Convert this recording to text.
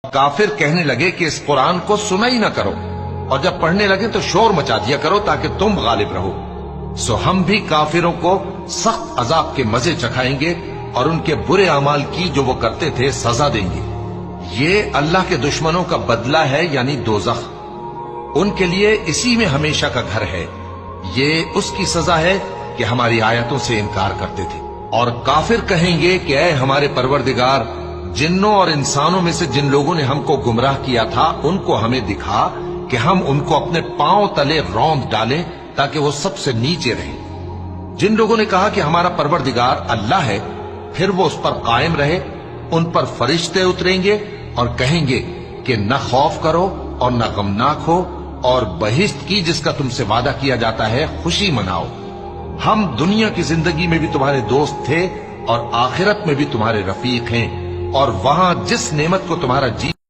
काफिर कहने लगे कि इस कुरान को सुना ही ना करो, और जब पढ़ने लगे तो शोर मचा दिया करो ताकि तुम गालिब रहो। सो हम भी काफिरों को सख्त अजाब के मजे चखाएंगे और उनके बुरे अमाल की जो वो करते थे सजा देंगे। ये अल्लाह के दुश्मनों का बदला है, यानी दोज़ख। उनके लिए इसी में हमेशा का घर है। ये उसकी सजा है कि हमारी आयतों से इनकार करते थे। और काफिर कहेंगे कि ऐ हमारे परवरदिगार, जिन्नों और इंसानों में से जिन लोगों ने हमको गुमराह किया था उनको हमें दिखा कि हम उनको अपने पांव तले रौंद डालें ताकि वो सबसे नीचे रहें। जिन लोगों ने कहा कि हमारा परवरदिगार अल्लाह है, फिर वो उस पर कायम रहे, उन पर फरिश्ते उतरेंगे और कहेंगे कि न खौफ करो और न गमनाक हो, और बहिश्त की जिसका तुमसे वादा किया जाता है खुशी मनाओ। हम दुनिया की जिंदगी में भी तुम्हारे दोस्त थे और आखिरत में भी तुम्हारे रफीक हैं, और वहां जिस नेमत को तुम्हारा जी